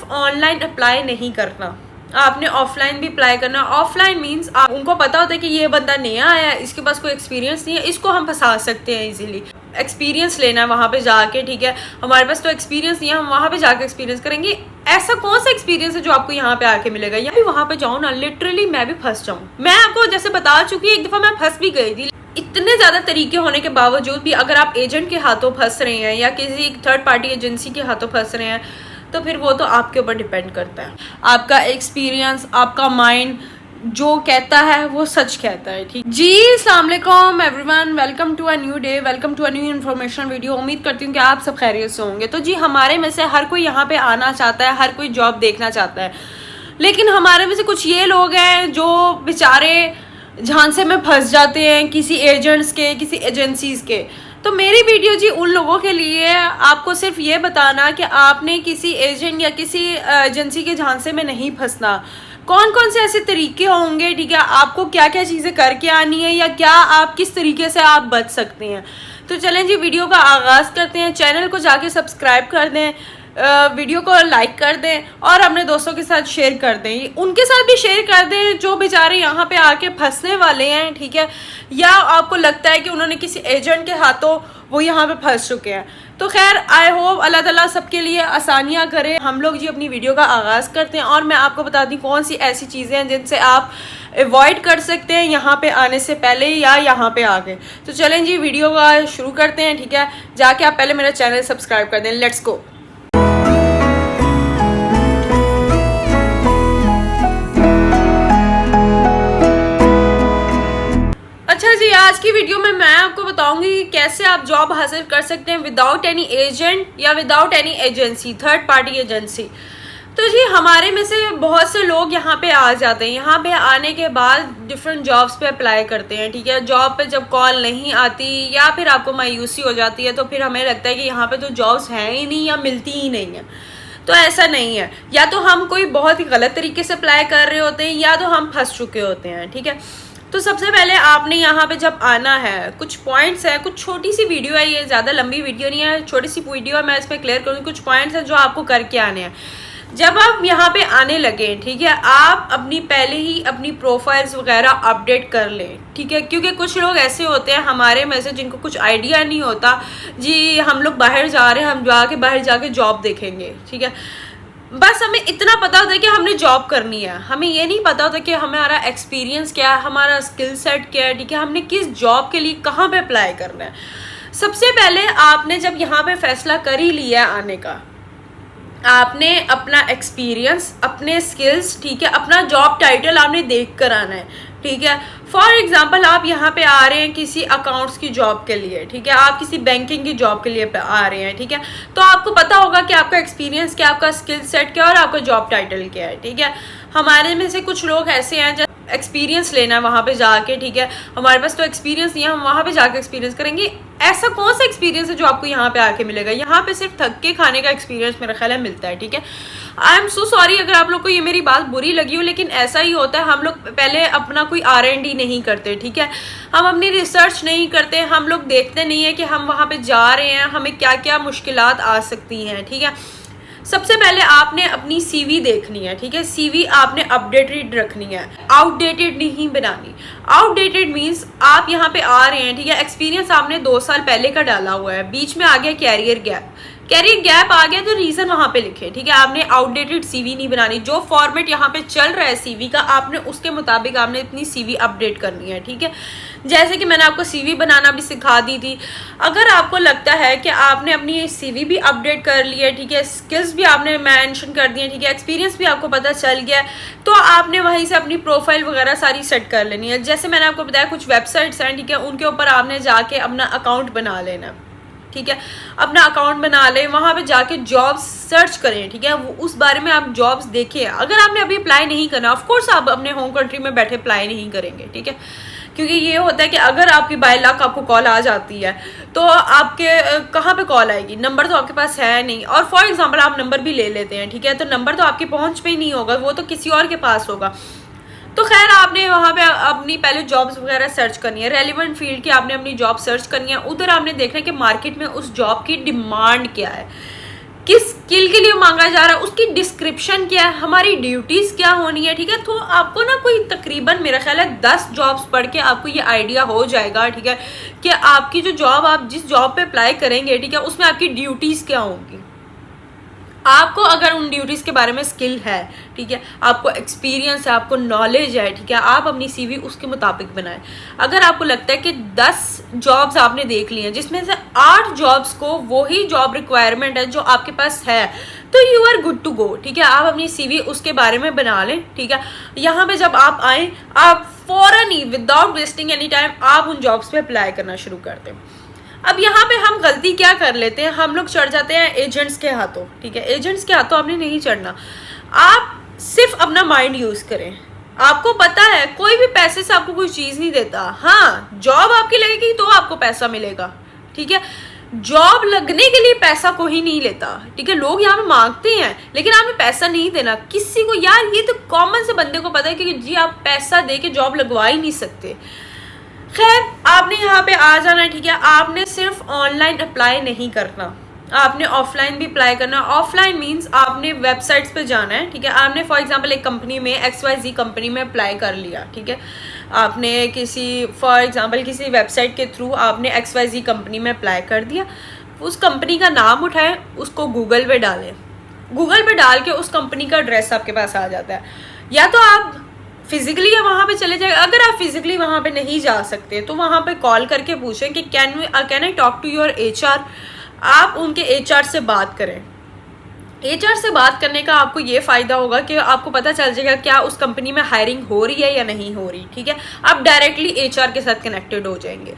सिर्फ online apply नहीं करना, आपने ऑफलाइन भी अप्लाई करना। ऑफलाइन मीन्स उनको पता होता है कि ये बंदा नया आया है, इसके पास कोई एक्सपीरियंस नहीं है, इसको हम फंसा सकते हैं इजीली। एक्सपीरियंस लेना है वहाँ पे जाके, ठीक है, हमारे पास तो एक्सपीरियंस नहीं है, हम वहाँ पे जाके एक्सपीरियंस करेंगे। ऐसा कौन सा एक्सपीरियंस है जो आपको यहाँ पे आके मिलेगा? या भी वहाँ पे जाऊँ ना, लिटरली मैं भी फंस जाऊँ। मैं आपको जैसे बता चुकी, एक दफ़ा मैं फंस भी गई थी। इतने ज़्यादा तरीके होने के बावजूद भी अगर आप एजेंट के हाथों फंस रहे हैं या किसी थर्ड पार्टी एजेंसी के हाथों फंस रहे हैं, तो फिर वो तो आपके ऊपर डिपेंड करता है। आपका एक्सपीरियंस, आपका माइंड जो कहता है वो सच कहता है, ठीक जी। अस्सलाम वालेकुम everyone, welcome to a new day, welcome to a new information video. उम्मीद करती हूँ कि आप सब खैरियत से होंगे। तो जी, हमारे में से हर कोई यहाँ पे आना चाहता है, हर कोई जॉब देखना चाहता है, लेकिन हमारे में से कुछ ये लोग हैं जो बेचारे झांसे में फंस जाते हैं किसी एजेंट्स के, किसी एजेंसीज के। तो मेरी वीडियो जी उन लोगों के लिए, आपको सिर्फ ये बताना कि आपने किसी एजेंट या किसी एजेंसी के झांसे में नहीं फंसना। कौन कौन से ऐसे तरीके होंगे, ठीक है, आपको क्या क्या चीज़ें करके आनी है या क्या आप किस तरीके से आप बच सकते हैं। तो चलें जी, वीडियो का आगाज़ करते हैं। चैनल को जाके सब्सक्राइब कर दें, वीडियो को लाइक कर दें और अपने दोस्तों के साथ शेयर कर दें। उनके साथ भी शेयर कर दें जो बेचारे यहाँ पे आके फंसने वाले हैं, ठीक है, या आपको लगता है कि उन्होंने किसी एजेंट के हाथों वो यहाँ पे फंस चुके हैं। तो खैर, आई होप अल्लाह ताला सबके लिए आसानियाँ करे। हम लोग जी अपनी वीडियो का आगाज़ करते हैं और मैं आपको बताती हूँ कौन सी ऐसी चीज़ें हैं जिनसे आप अवॉइड कर सकते हैं यहाँ पे आने से पहले या यहाँ पे आके। तो चलें जी, वीडियो का शुरू करते हैं, ठीक है। जाके आप पहले मेरा चैनल सब्सक्राइब कर दें। Let's go. अच्छा जी, आज की वीडियो में मैं आपको बताऊंगी कि कैसे आप जॉब हासिल कर सकते हैं विदाउट एनी एजेंट या without any agency, third party agency. तो जी, हमारे में से बहुत से लोग यहाँ पे आ जाते हैं। यहाँ पे आने के बाद डिफरेंट जॉब्स पे अप्लाई करते हैं, ठीक है। जॉब पे जब कॉल नहीं आती या फिर आपको मायूसी हो जाती है, तो फिर हमें लगता है कि यहाँ पे तो जॉब्स हैं ही नहीं या मिलती ही नहीं है। तो ऐसा नहीं है, या तो हम कोई बहुत ही गलत तरीके से अप्लाई कर रहे होते हैं या तो हम फंस चुके होते हैं, ठीक है। तो सबसे पहले आपने यहाँ पे जब आना है, कुछ पॉइंट्स है, कुछ छोटी सी वीडियो है, ये ज़्यादा लंबी वीडियो नहीं है, छोटी सी वीडियो है, मैं इसमें क्लियर करूँगी। कुछ पॉइंट्स हैं जो आपको करके आने हैं जब आप यहाँ पे आने लगे, ठीक है। आप अपनी पहले ही अपनी प्रोफाइल्स वगैरह अपडेट कर लें, ठीक है, क्योंकि कुछ लोग ऐसे होते हैं हमारे में से जिनको कुछ आइडिया नहीं होता जी, हम लोग बाहर जा रहे हैं, हम बाहर जाके जॉब देखेंगे, ठीक है। बस हमें इतना पता होता है कि हमने जॉब करनी है, हमें ये नहीं पता होता कि हमारा एक्सपीरियंस क्या है, हमारा स्किल सेट क्या है, ठीक है, हमने किस जॉब के लिए कहाँ पे अप्लाई करना है। सबसे पहले आपने जब यहाँ पे फैसला कर ही लिया आने का, आपने अपना एक्सपीरियंस, अपने स्किल्स, ठीक है, अपना जॉब टाइटल आपने देख कर आना है, ठीक है। फॉर एग्जांपल, आप यहाँ पे आ रहे हैं किसी अकाउंट्स की जॉब के लिए, ठीक है, आप किसी बैंकिंग की जॉब के लिए आ रहे हैं, ठीक है। तो आपको पता होगा कि आपका एक्सपीरियंस क्या, आपका स्किल सेट क्या और आपका जॉब टाइटल क्या है, ठीक है। हमारे में से कुछ लोग ऐसे हैं एक्सपीरियंस लेना है वहाँ पे जाके, ठीक है, हमारे पास तो एक्सपीरियंस नहीं है, हम वहाँ पे जाके एक्सपीरियंस करेंगे। ऐसा कौन सा एक्सपीरियंस है जो आपको यहाँ पे आके मिलेगा? यहाँ पे सिर्फ थक के खाने का एक्सपीरियंस मेरा ख्याल है मिलता है, ठीक है। आई एम सो सॉरी अगर आप लोग को ये मेरी बात बुरी लगी हो, लेकिन ऐसा ही होता है। हम लोग पहले अपना कोई R&D नहीं करते, ठीक है, हम अपनी रिसर्च नहीं करते, हम लोग देखते नहीं है कि हम वहाँ पे जा रहे हैं, हमें क्या क्या मुश्किलात आ सकती हैं, ठीक है। सबसे पहले आपने अपनी CV देखनी है, ठीक है। CV आपने अपडेटेड रखनी है, आउटडेटेड नहीं बनानी। आउटडेटेड मीन्स आप यहाँ पे आ रहे हैं, ठीक है, एक्सपीरियंस आपने 2 साल पहले का डाला हुआ है, बीच में आ गया कैरियर गैप आ गया, तो रीज़न वहाँ पे लिखे, ठीक है। आपने आउटडेटेड CV नहीं बनानी। जो फॉर्मेट यहाँ पे चल रहा है CV का, आपने उसके मुताबिक आपने अपनी CV अपडेट करनी है, ठीक है। जैसे कि मैंने आपको CV बनाना भी सिखा दी थी। अगर आपको लगता है कि आपने अपनी CV भी अपडेट कर ली है, ठीक है, स्किल्स भी आपने मेंशन कर दिए, ठीक है, एक्सपीरियंस भी आपको पता चल गया, तो आपने वहीं से अपनी प्रोफाइल वगैरह सारी सेट कर लेनी है। जैसे मैंने आपको बताया, कुछ वेबसाइट्स हैं, ठीक है, उनके ऊपर आपने जाके अपना अकाउंट बना लेना, ठीक है। अपना अकाउंट बना लें, वहाँ पे जाके जॉब्स सर्च करें, ठीक है, वो उस बारे में आप जॉब्स देखिए। अगर आपने अभी अप्लाई नहीं करना, ऑफ कोर्स आप अपने होम कंट्री में बैठे अप्लाई नहीं करेंगे, ठीक है, क्योंकि ये होता है कि अगर आपकी बाय लक आपको कॉल आ जाती है तो आपके कहाँ पे कॉल आएगी, नंबर तो आपके पास है नहीं। और फॉर एग्जांपल आप नंबर भी ले लेते हैं, ठीक है, तो नंबर तो आपकी पहुँच पे ही नहीं होगा, वो तो किसी और के पास होगा। तो खैर, आपने वहाँ पे अपनी पहले जॉब्स वगैरह सर्च करनी है, रेलिवेंट फील्ड की आपने अपनी जॉब सर्च करनी है। उधर आपने देखना है कि मार्केट में उस जॉब की डिमांड क्या है। किस स्किल के लिए मांगा जा रहा है, उसकी डिस्क्रिप्शन क्या है, हमारी ड्यूटीज क्या होनी है, ठीक है। तो आपको ना कोई तकरीबन मेरा ख्याल है 10 जॉब्स पढ़ के आपको ये आइडिया हो जाएगा, ठीक है, कि आपकी जो जॉब, आप जिस जॉब पे अप्लाई करेंगे, ठीक है, उसमें आपकी ड्यूटीज क्या होंगी। आपको अगर उन ड्यूटीज के बारे में स्किल है, ठीक है, आपको एक्सपीरियंस है, आपको नॉलेज है, ठीक है, आप अपनी सीवी उसके मुताबिक बनाएं। अगर आपको लगता है कि 10 जॉब्स आपने देख ली हैं जिसमें से 8 जॉब्स को वही जॉब रिक्वायरमेंट है जो आपके पास है, तो you are good to go, ठीक है। आप अपनी सीवी उसके बारे में बना लें, ठीक है। यहाँ पे जब आप आए, आप फौरन ही विदाउट वेस्टिंग एनी टाइम आप उन जॉब्स पे अप्लाई करना शुरू कर दें। अब यहाँ पे हम गलती क्या कर लेते हैं, हम लोग चढ़ जाते हैं एजेंट्स के हाथों, ठीक है। एजेंट्स के हाथों आपने नहीं चढ़ना, आप सिर्फ अपना माइंड यूज करें। आपको पता है कोई भी पैसे से आपको कोई चीज नहीं देता, हाँ जॉब आपकी लगेगी तो आपको पैसा मिलेगा, ठीक है। जॉब लगने के लिए पैसा कोई नहीं लेता, ठीक है। लोग यहाँ पे मांगते हैं लेकिन आपने पैसा नहीं देना किसी को, यार ये तो कॉमन से बंदे को पता है कि जी आप पैसा दे के जॉब लगवा ही नहीं सकते। खैर आपने यहाँ पे आ जाना है, ठीक है। आपने सिर्फ ऑनलाइन अप्लाई नहीं करना, आपने ऑफलाइन भी अप्लाई करना। ऑफलाइन मींस आपने वेबसाइट्स पे जाना है, ठीक है। आपने फॉर एग्जांपल एक कंपनी में XYZ कंपनी में अप्लाई कर लिया, ठीक है। आपने किसी फॉर एग्जांपल किसी वेबसाइट के थ्रू आपने XYZ कंपनी में अप्लाई कर दिया, उस कंपनी का नाम उठाएं, उसको गूगल पे डालें, गूगल पे डाल के उस कंपनी का एड्रेस आपके पास आ जाता है। या तो आप फिजिकली वहाँ पे चले जाए, अगर आप फिजिकली वहाँ पे नहीं जा सकते तो वहाँ पे कॉल करके पूछें कि can I talk to your HR। आप उनके HR से बात करें। HR से बात करने का आपको ये फ़ायदा होगा कि आपको पता चल जाएगा क्या उस कंपनी में हायरिंग हो रही है या नहीं हो रही, ठीक है। आप डायरेक्टली HR के साथ कनेक्टेड हो जाएंगे।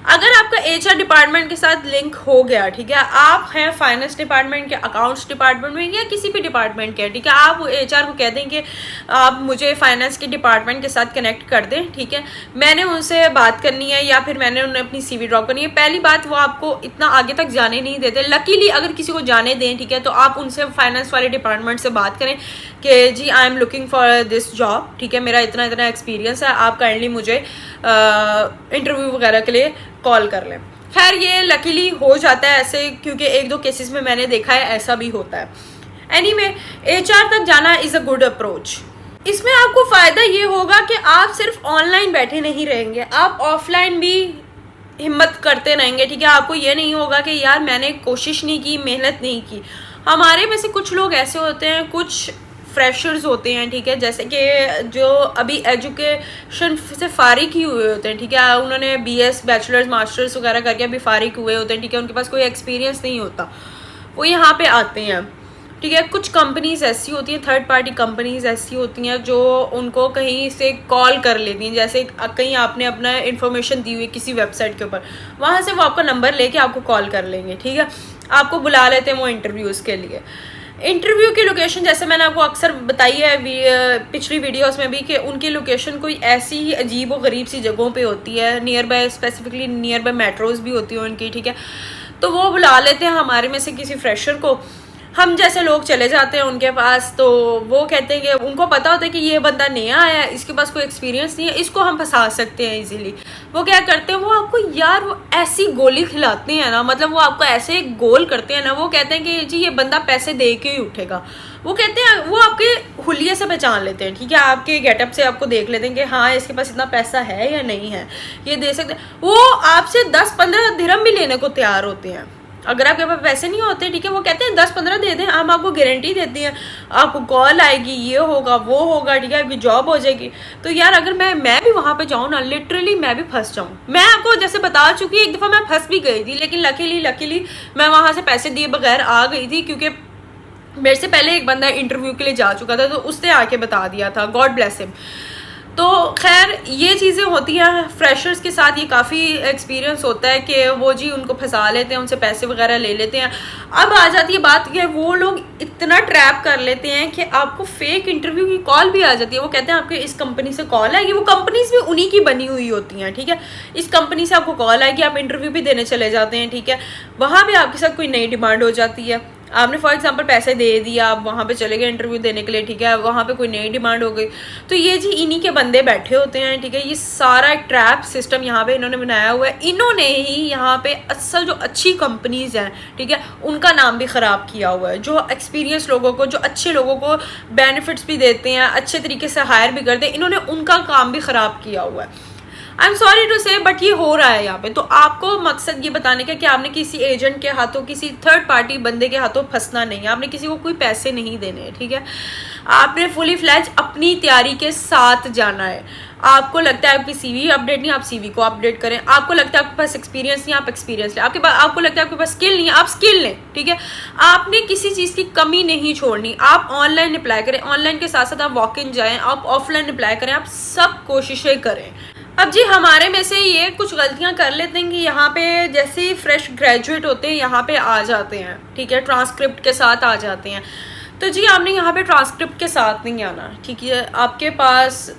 अगर आपका HR डिपार्टमेंट के साथ लिंक हो गया, ठीक है, आप हैं फाइनेंस डिपार्टमेंट के, अकाउंट्स डिपार्टमेंट में या किसी भी डिपार्टमेंट के, ठीक है, आप HR को कह दें कि आप मुझे फाइनेंस के डिपार्टमेंट के साथ कनेक्ट कर दें, ठीक है, मैंने उनसे बात करनी है या फिर मैंने उन्हें अपनी CV ड्रॉप करनी है। पहली बात, वो आपको इतना आगे तक जाने नहीं देते। लकीली अगर किसी को जाने दें, ठीक है, तो आप उनसे फाइनेंस वाले डिपार्टमेंट से बात करें कि जी I am looking for this job, ठीक है, मेरा इतना इतना एक्सपीरियंस है, आप काइंडली मुझे इंटरव्यू वगैरह के लिए कॉल कर लें। खैर ये लकीली हो जाता है ऐसे, क्योंकि 1-2 केसेस में मैंने देखा है ऐसा भी होता है। एनीवे HR तक जाना इज़ अ गुड अप्रोच। इसमें आपको फ़ायदा ये होगा कि आप सिर्फ ऑनलाइन बैठे नहीं रहेंगे, आप ऑफलाइन भी हिम्मत करते रहेंगे, ठीक है। आपको ये नहीं होगा कि यार मैंने कोशिश नहीं की, मेहनत नहीं की। हमारे में से कुछ लोग ऐसे होते हैं, कुछ फ्रेशर्स होते हैं, ठीक है, जैसे कि जो अभी एजुकेशन से फारिग ही हुए होते हैं, ठीक है, उन्होंने BS बैचलर्स मास्टर्स वगैरह करके अभी फारिग हुए होते हैं, ठीक है, उनके पास कोई एक्सपीरियंस नहीं होता, वो यहाँ पे आते हैं, ठीक है। कुछ कंपनीज ऐसी होती हैं, थर्ड पार्टी कंपनीज ऐसी होती हैं जो उनको कहीं से कॉल कर लेती हैं, जैसे कहीं आपने अपना इन्फॉर्मेशन दी हुई है किसी वेबसाइट के ऊपर, वहाँ से वो आपका नंबर लेके आपको कॉल कर लेंगे, ठीक है, आपको बुला लेते हैं वो इंटरव्यूज़ के लिए। इंटरव्यू की लोकेशन जैसे मैंने आपको अक्सर बताई है पिछली वीडियोस में भी कि उनकी लोकेशन कोई ऐसी ही अजीब और गरीब सी जगहों पे होती है, near by, specifically near by metros भी होती है उनकी, ठीक है। तो वो बुला लेते हैं हमारे में से किसी फ्रेशर को, हम जैसे लोग चले जाते हैं उनके पास, तो वो कहते हैं कि उनको पता होता है कि ये बंदा नया आया है, इसके पास कोई एक्सपीरियंस नहीं है, इसको हम फंसा सकते हैं इजीली। वो क्या करते हैं, वो आपको यार वो ऐसी गोली खिलाते हैं ना, मतलब वो आपको ऐसे गोल करते हैं ना, वो कहते हैं कि जी ये बंदा पैसे दे के ही उठेगा। वो कहते हैं, वो आपके हुलिये से पहचान लेते हैं, ठीक है, आपके गेटअप से आपको देख लेते हैं कि हाँ इसके पास इतना पैसा है या नहीं है, ये दे सकते हैं। वो आपसे 10-15 दिरहम भी लेने को तैयार होते हैं। अगर आपके पास पैसे नहीं होते, ठीक है, वो कहते हैं 10-15 दे दें, हम आपको गारंटी देते हैं, आपको कॉल आएगी, ये होगा वो होगा, ठीक है, आपकी जॉब हो जाएगी। तो यार अगर मैं भी वहाँ पे जाऊँ ना, लिटरली मैं भी फंस जाऊँ। मैं आपको जैसे बता चुकी, एक दफ़ा मैं फंस भी गई थी, लेकिन लकीली मैं वहाँ से पैसे दिए बगैर आ गई थी, क्योंकि मेरे से पहले एक बंदा इंटरव्यू के लिए जा चुका था, तो उसने आके बता दिया था, गॉड ब्लेस हिम। तो खैर ये चीज़ें होती हैं फ्रेशर्स के साथ, ये काफ़ी एक्सपीरियंस होता है कि वो जी उनको फंसा लेते हैं, उनसे पैसे वगैरह ले लेते हैं। अब आ जाती है बात कि वो लोग इतना ट्रैप कर लेते हैं कि आपको फेक इंटरव्यू की कॉल भी आ जाती है। वो कहते हैं आपके इस कंपनी से कॉल आएगी, वो कंपनीज भी उन्हीं की बनी हुई होती हैं, ठीक है, इस कंपनी से आपको कॉल आएगी, आप इंटरव्यू भी देने चले जाते हैं, ठीक है, वहाँ भी आपके साथ कोई नई डिमांड हो जाती है। आपने फॉर एग्जांपल पैसे दे दिए, आप वहाँ पे चले गए इंटरव्यू देने के लिए, ठीक है, वहाँ पे कोई नई डिमांड हो गई, तो ये जी इन्हीं के बंदे बैठे होते हैं, ठीक है। ये सारा एक ट्रैप सिस्टम यहाँ पे इन्होंने बनाया हुआ है। इन्होंने ही यहाँ पे असल जो अच्छी कंपनीज हैं, ठीक है, उनका नाम भी ख़राब किया हुआ है। जो एक्सपीरियंस लोगों को, जो अच्छे लोगों को बेनिफिट्स भी देते हैं, अच्छे तरीके से हायर भी करते हैं, इन्होंने उनका काम भी ख़राब किया हुआ है। आई एम सॉरी टू से, बट ये हो रहा है यहाँ पे। तो आपको मकसद ये बताने का कि आपने किसी एजेंट के हाथों, किसी थर्ड पार्टी बंदे के हाथों फंसना नहीं है, आपने किसी को कोई पैसे नहीं देने हैं, ठीक है। आपने फुली फ्लैज अपनी तैयारी के साथ जाना है। आपको लगता है आपकी सीवी अपडेट नहीं, आप सीवी को अपडेट करें। आपको लगता है आपके पास एक्सपीरियंस नहीं, आप एक्सपीरियंस लें। आपको लगता है आपके पास स्किल नहीं है, आप स्किल लें, ठीक है। आपने किसी चीज़ की कमी नहीं छोड़नी। आप ऑनलाइन अप्लाई करें, ऑनलाइन के साथ साथ आप वॉक इन जाएँ, आप ऑफलाइन अप्लाई करें, आप सब कोशिशें करें। अब जी हमारे में से ये कुछ गलतियां कर लेते हैं कि यहाँ पे जैसे ही फ्रेश ग्रेजुएट होते हैं यहाँ पे आ जाते हैं, ठीक है, ट्रांसक्रिप्ट के साथ आ जाते हैं। तो जी आपने यहाँ पे ट्रांसक्रिप्ट के साथ नहीं आना, ठीक है। आपके पास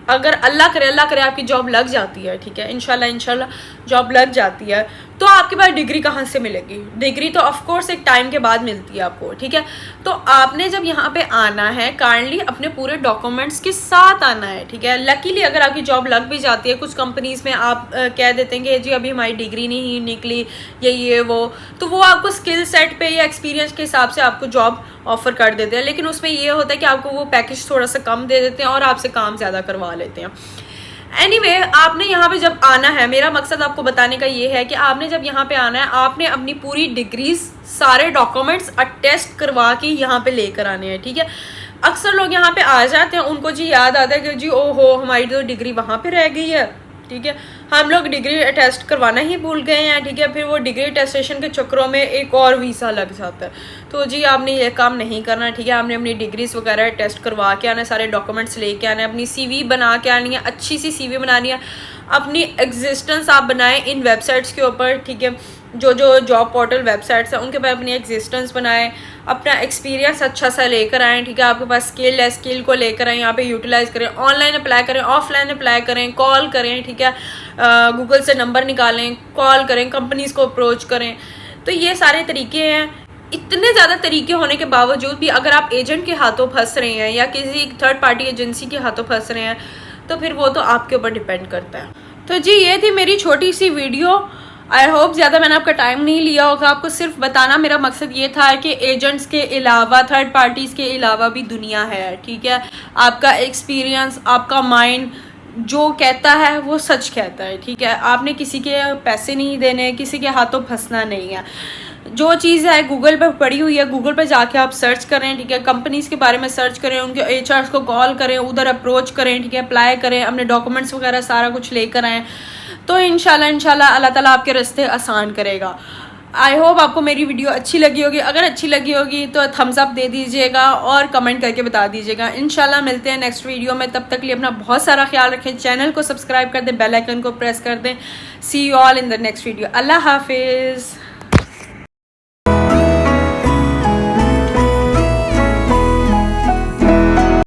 अगर अल्लाह करे आपकी जॉब लग जाती है, ठीक है, इंशाल्लाह जॉब लग जाती है, तो आपके पास डिग्री कहाँ से मिलेगी? डिग्री तो ऑफ कोर्स एक टाइम के बाद मिलती है आपको, ठीक है। तो आपने जब यहाँ पे आना है, काइंडली अपने पूरे डॉक्यूमेंट्स के साथ आना है, ठीक है। लकीली अगर आपकी जॉब लग भी जाती है, कुछ कंपनीज में आप कह देते हैं कि जी अभी हमारी डिग्री नहीं निकली, ये वो, तो वो आपको स्किल सेट पे या एक्सपीरियंस के हिसाब से आपको जॉब ऑफर कर देते हैं। लेकिन उसमें ये होता है कि आपको वो पैकेज थोड़ा सा कम दे देते हैं और आपसे काम ज़्यादा करवा लेते हैं। एनीवे, आपने यहाँ पे जब आना है, मेरा मकसद आपको बताने का ये है कि आपने जब यहाँ पे आना है, आपने अपनी पूरी डिग्रीज, सारे डॉक्यूमेंट्स अटेस्ट करवा के यहाँ पे लेकर आने हैं, ठीक है। अक्सर लोग यहाँ पे आ जाते हैं, उनको जी याद आता है कि जी ओहो हमारी तो डिग्री वहाँ पे रह गई है, ठीक है, हम लोग डिग्री अटेस्ट करवाना ही भूल गए हैं, ठीक है। फिर वो डिग्री अटेस्टेशन के चक्करों में एक और वीज़ा लग जाता है। तो जी आपने ये काम नहीं करना, ठीक है। आपने अपनी डिग्रीज वगैरह टेस्ट करवा के आना है, सारे डॉक्यूमेंट्स लेके आने, अपनी सीवी बना के आनी है, अच्छी सी सीवी बनानी है। अपनी एग्जिस्टेंस आप बनाएं इन वेबसाइट्स के ऊपर, ठीक है, जो जॉब पोर्टल वेबसाइट्स हैं उनके पर अपनी एग्जिस्टेंस बनाएं, अपना एक्सपीरियंस अच्छा सा लेकर आएँ, ठीक है। आपके पास स्किल है, स्किल को लेकर आएँ, यहाँ पे यूटिलाइज़ करें, ऑनलाइन अप्लाई करें, ऑफलाइन अप्लाई करें, कॉल करें, ठीक है, गूगल से नंबर निकालें, कॉल करें, कंपनीज़ को अप्रोच करें। तो ये सारे तरीके हैं। इतने ज़्यादा तरीके होने के बावजूद भी अगर आप एजेंट के हाथों फंस रहे हैं या किसी थर्ड पार्टी एजेंसी के हाथों फंस रहे हैं, तो फिर वो तो आपके ऊपर डिपेंड करता है। तो जी ये थी मेरी छोटी सी वीडियो। आई होप ज़्यादा मैंने आपका टाइम नहीं लिया होगा। आपको सिर्फ बताना मेरा मकसद ये था कि एजेंट्स के अलावा, थर्ड पार्टीज़ के अलावा भी दुनिया है, ठीक है। आपका एक्सपीरियंस, आपका माइंड जो कहता है वो सच कहता है, ठीक है। आपने किसी के पैसे नहीं देने, किसी के हाथों फंसना नहीं है। जो चीज़ है गूगल पे पड़ी हुई है, गूगल पे जाके आप सर्च करें, ठीक है, कंपनीज़ के बारे में सर्च करें, उनके एचआर्स को कॉल करें, उधर अप्रोच करें, ठीक है, अप्लाई करें, अपने डॉक्यूमेंट्स वगैरह सारा कुछ लेकर आएँ, तो इंशाल्लाह अल्लाह ताला आपके रास्ते आसान करेगा। आई होप आपको मेरी वीडियो अच्छी लगी होगी। अगर अच्छी लगी होगी तो थम्स अप दे दीजिएगा और कमेंट करके बता दीजिएगा। इंशाल्लाह मिलते हैं नेक्स्ट वीडियो में। तब तक के लिए अपना बहुत सारा ख्याल रखें, चैनल को सब्सक्राइब कर दें, बेल आइकन को प्रेस कर दें। See you all in the next video. अल्लाह हाफिज़।